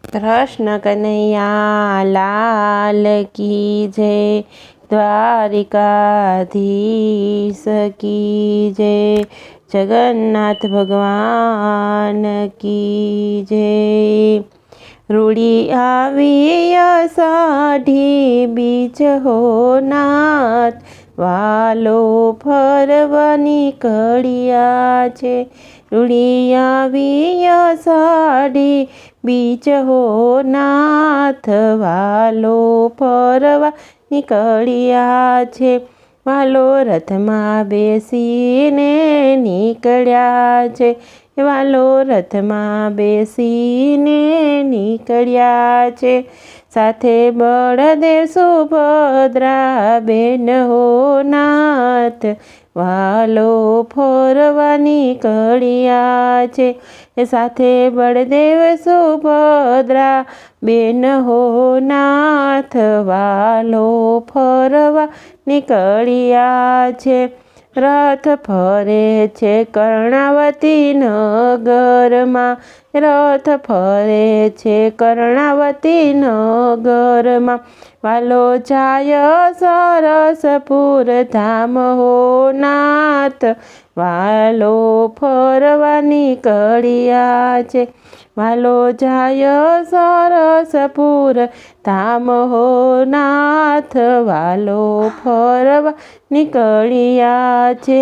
कृष्ण कन्हैया लाल की जय। द्वारिकाधीश की जय। जगन्नाथ भगवान की जय। रूड़ी आवी अषाढ़ी बीज हो नाथ, वालो फरवा નીકળ્યા છે। રૂડી આવી અષાઢી બીજ હો નાથ, વાલો ફરવા નીકળ્યા છે। વાલો રથમાં બેસીને નીકળ્યા છે। વાલો રથમાં બેસીને નીકળ્યા છે। સાથે બળદેવ સુભદ્રા બેન હો નાથ, વાલો ફરવા નીકળ્યા છે। સાથે બળદેવ સુભદ્રા બેન હો નાથ, વાલો ફરવા નીકળ્યા છે। રથ ફરે છે કર્ણાવતી નગરમાં, રથ ફરે છે કર્ણાવતી નગરમાં। વાલો જાય સરસપુર ધામ હો નાથ, વાલો ફરવા નીકળ્યા છે। વાલો જાય સરસપુર ધામ હો નાથ, વાલો ફરવા નીકળ્યા છે।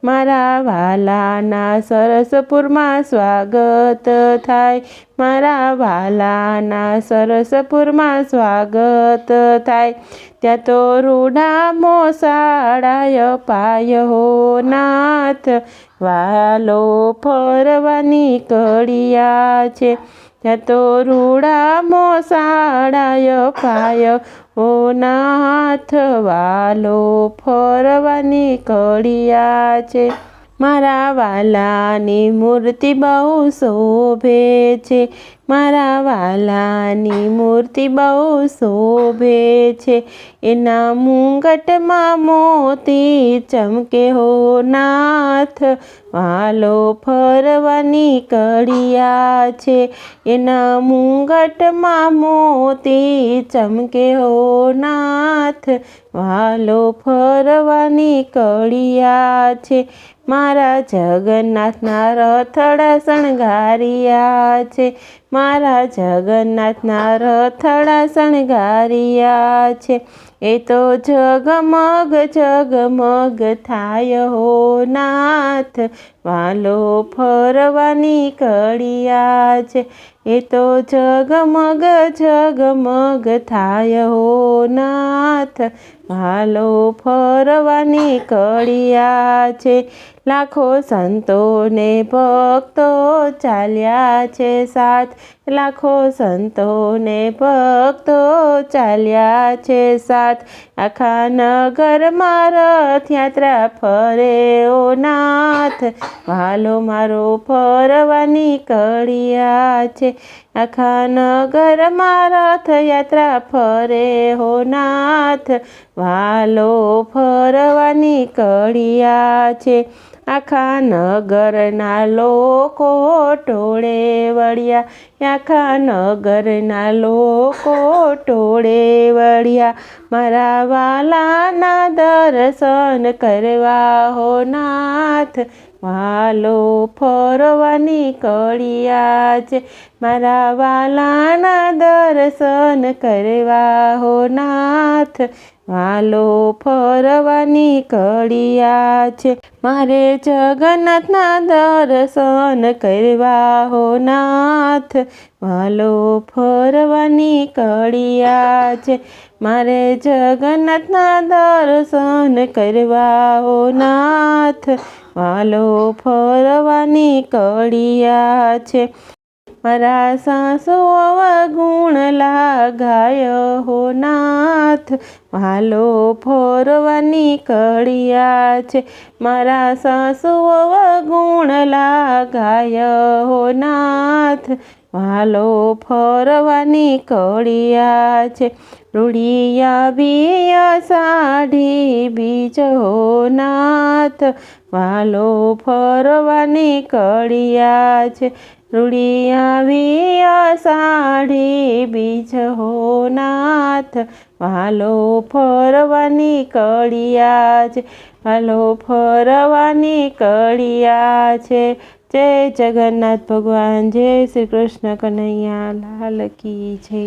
મારા વાલાના સરસપુરમાં સ્વાગત થાય, મારા વાલાના સરસપુરમાં સ્વાગત થાય। ત્યાં તો રૂડા મોસાળાય પાય હો નાથ, વાલો ફરવા નીકળ્યા છે। ત્યાં તો રૂડા મોસાળાય પાય હો નાથ, વાલો ફરવા નીકળ્યા છે। મારા વાલાની મૂર્તિ બહુ શોભે છે, મારા વાલાની મૂર્તિ બહુ શોભે છે। એના મુંગટમાં મોતી ચમકે હો નાથ, વાલો ફરવા નીકળ્યા છે। એના મુંગટમાં મોતી ચમકે હો નાથ, વાલો ફરવા નીકળ્યા છે। મારા જગન્નાથના રથડા શણગાર્યા છે, મારા જગન્નાથના રથડા શણગાર્યા છે। એ તો જગમગ જગમગ થાય હો નાથ, વાલો ફરવા નીકળ્યા છે। એ તો જગમગ જગમગ થાય હો નાથ, વાલો ફરવા નીકળ્યા છે। લાખો સંતોને ભક્તો ચાલ્યા છે સાથ, લાખો સંતોને ભક્તો ચાલ્યા છે સાથ। આખા નગરમાં રથયાત્રા ફરે ઓ નાથ, વાલો મારો ફરવા નીકળ્યા છે। આખા નગરમાં રથયાત્રા ફરે હો નાથ, વાલો ફરવા નીકળ્યા છે। આખા નગરના લોકો ટોળે વળ્યા, આખા નગરના લોકો ટોળે વળ્યા। મારા વાલાના દર્શન કરવા હો નાથ, વાલો ફરવા નીકળ્યા છે। મારા વાલાના દર્શન કરવા હો નાથ, વાલો ફરવા નીકળ્યા છે। મારે જગન્નાથના દર્શન કરવા હો નાથ, વાલો ફરવા નીકળ્યા છે। મારે જગન્નાથના દર્શન કરવા હો નાથ, વાલો ફરવા નીકળ્યા છે। મારા સાસુઓ ગુણ લાગાય હો નાથ, વાલો ફરવા નીકળ્યા છે। મારા સાસુઓ ગુણ લાગાય હો નાથ, વાલો ફરવા નીકળ્યા છે। રૂડી આવી અષાઢી બીજ હો નાથ, વાલો ફરવા નીકળ્યા છે। રૂડી આવી અષાઢી બીજ હો નાથ, વાલો ફરવા નીકળ્યા છે, વાલો ફરવા નીકળ્યા છે. જય જગન્નાથ ભગવાન, જય શ્રી કૃષ્ણ કનૈયા લાલ કી જય.